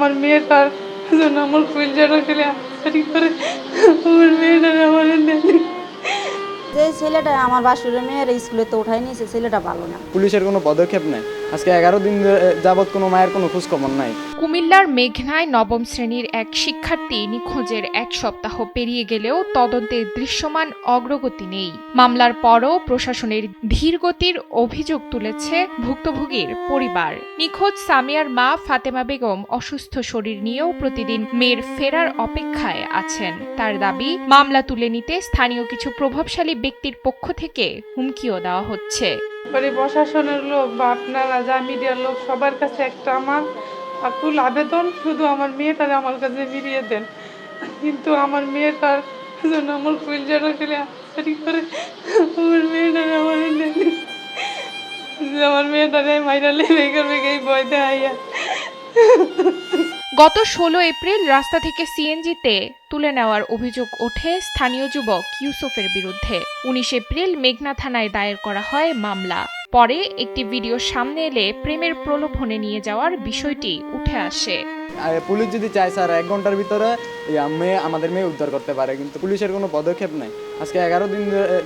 আমার মেয়েটার জন্য আমার কলজাটা খেলে আশারি করে আমার মেয়েটার আমার যে ছেলেটা আমার বাসুরের মেয়ের স্কুলে তো উঠাই নিয়েছে, ছেলেটা ভালো না। পুলিশের কোনো পদক্ষেপ নাই। আজকে 11 দিন যাবৎ কোনো মায়ের কোনো খোঁজখবর নাই। কুমিল্লার মেঘনায় নবম শ্রেণীর এক শিক্ষার্থী নিখোঁজের 1 সপ্তাহ পেরিয়ে গেলেও তদন্তে দৃশ্যমান অগ্রগতি নেই। মামলার পরও প্রশাসনের ধীরগতির অভিযোগ তুলেছে ভুক্তভোগীর পরিবার। নিখোঁজ সামিয়ার মা ফাতেমা বেগম অসুস্থ শরীর নিয়েও প্রতিদিন মেয়ের ফেরার অপেক্ষায় আছেন। তার দাবি, মামলা তুলে নিতে স্থানীয় কিছু প্রভাবশালী ব্যক্তির পক্ষ থেকে হুমকিও দেওয়া হচ্ছে। প্রশাসনের লোক বা আপনারা যা মিডিয়ার লোক সবার কাছে একটা আমার আকুল আবেদন, শুধু আমার মেয়েটারে আমার কাছে ফিরিয়ে দেন। কিন্তু আমার মেয়েটার জন্য আমার কলজাটা খেলে আশারি করে আমার মেয়েটারে আমার আমার মেয়েটারে মাইরালে বেকার এই ভয় দেখাইয়া। গত 16 এপ্রিল রাস্তা থেকে সিএনজিতে তুলে নেওয়ার অভিযোগ ওঠে স্থানীয় যুবক ইউসুফের বিরুদ্ধে। 19 এপ্রিল মেঘনা থানায় দায়ের করা হয় মামলা। পরে একটি ভিডিও সামনে এলে প্রেমের প্রলোভনে নিয়ে যাওয়ার বিষয়টি উঠে আসে। পুলিশ যদি চায় স্যার 1 ঘন্টার ভিতরে আমাদের মেয়ে উদ্ধার করতে পারে, কিন্তু পুলিশের কোনো পদক্ষেপ নাই। আজকে 11 দিন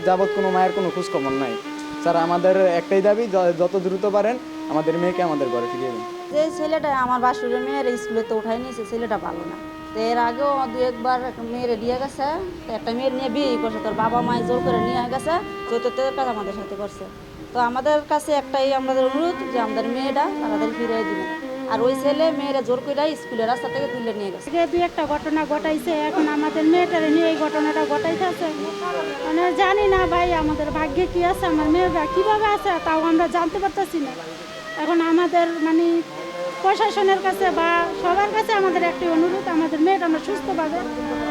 যাবৎ কোনো মায়ের কোনো খোঁজখবর নাই। স্যার আমাদের একটাই দাবি, যত দ্রুত পারেন আমাদের মেয়েকে আমাদের ঘরে ফিরিয়ে দিন। যে ছেলেটা আমার বাসুরের মেয়ের স্কুলে তো উঠাই নিয়েছে, ছেলেটা ভালো না। তো এর আগেও 2-1 বার মেয়েরে দিয়ে গেছে, তো একটা মেয়ের নিয়ে বিয়ে করছে, তোর বাবা মায় জোর করে নিয়ে গেছে, চতুর্থের কাজ আমাদের সাথে করছে। তো আমাদের কাছে একটাই আমাদের অনুরোধ যে আমাদের মেয়েটা তাড়াতাড়ি ফিরিয়ে দিবেন। আর ওই ছেলে মেয়েরা জোর করে স্কুলের রাস্তা থেকে তুলে নিয়ে গেছে। 2-1টা ঘটনা ঘটাইছে, এখন আমাদের মেয়েটারে নিয়ে এই ঘটনাটা ঘটাইতেছে। মানে জানি না ভাই, আমাদের ভাগ্যে কি আছে, আমার মেয়েরা কিভাবে আছে তাও আমরা জানতে পারতেছি না। এখন আমাদের মানে প্রশাসনের কাছে বা সবার কাছে আমাদের একটি অনুরোধ, আমাদের মেয়েটা আমরা সুস্থভাবে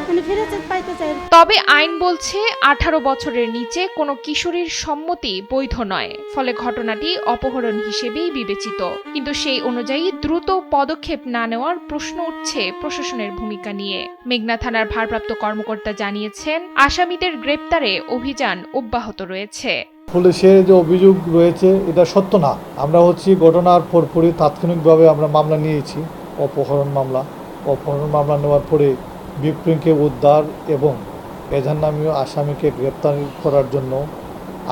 মানে ফিরে পাইতে চাই। তবে আইন বলছে 18 বছরের নিচে কোনো কিশোরীর সম্মতি বৈধ নয়, ফলে ঘটনাটি অপহরণ হিসেবেই বিবেচিত। কিন্তু সেই অনুযায়ী দ্রুত পদক্ষেপ না নেওয়ার প্রশ্ন উঠছে প্রশাসনের ভূমিকা নিয়ে। মেঘনা থানার ভারপ্রাপ্ত কর্মকর্তা জানিয়েছেন, আসামিদের গ্রেপ্তারে অভিযান অব্যাহত রয়েছে। পুলিশের যে অভিযোগ রয়েছে এটা সত্য না। আমরা ঘটনার পরপরই তাৎক্ষণিকভাবে আমরা মামলা নিয়েছি, অপহরণ মামলা নেওয়ার পরে বিপ্রিংকে উদ্ধার এবং এজাহার নামীয় আসামিকে গ্রেপ্তার করার জন্য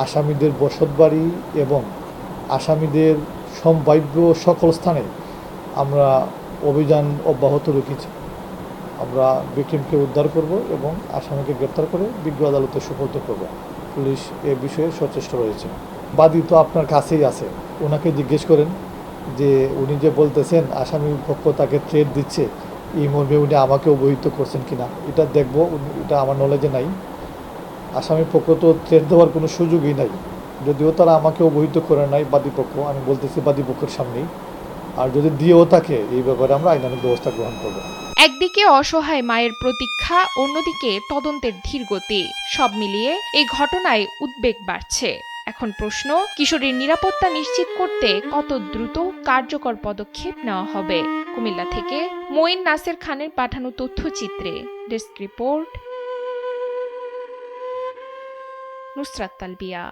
আসামিদের বসতবাড়ি এবং আসামিদের সম্ভাব্য সকল স্থানে আমরা অভিযান অব্যাহত রেখেছি। আমরা বিক্রিমকে উদ্ধার করব এবং আসামিকে গ্রেপ্তার করে বিজ্ঞ আদালতে সুপর্দ করব। পুলিশ এ বিষয়ে সচেষ্ট রয়েছে। বাদী তো আপনার কাছেই আছে, ওনাকে জিজ্ঞেস করেন যে উনি যে বলতেছেন আসামি পক্ষ তাকে থ্রেট দিচ্ছে, এই মর্মে উনি আমাকে অবহিত করছেন কিনা এটা দেখব। এটা আমার নলেজে নাই। আসামি পক্ষ তো থ্রেট দেওয়ার কোনো সুযোগই নাই, যদিও তারা আমাকে অবহিত করে নাই বাদীপক্ষ। আমি বলতেছি বাদীপক্ষের সামনেই, আর যদি দিয়েও থাকে এই ব্যাপারে আমরা আইনানুগ ব্যবস্থা গ্রহণ করব। একদিকে অসহায় মায়ের প্রতীক্ষা, অন্যদিকে তদন্তের ধীরগতি, সব মিলিয়ে এই ঘটনায় উদ্বেগ বাড়ছে। এখন প্রশ্ন, কিশোরীর নিরাপত্তা নিশ্চিত করতে কত দ্রুত কার্যকর পদক্ষেপ নেওয়া হবে। কুমিল্লা থেকে মঈন নাসের খানের পাঠানো তথ্যচিত্রে ডেস্ক রিপোর্ট, নুসরাত তালবিয়া।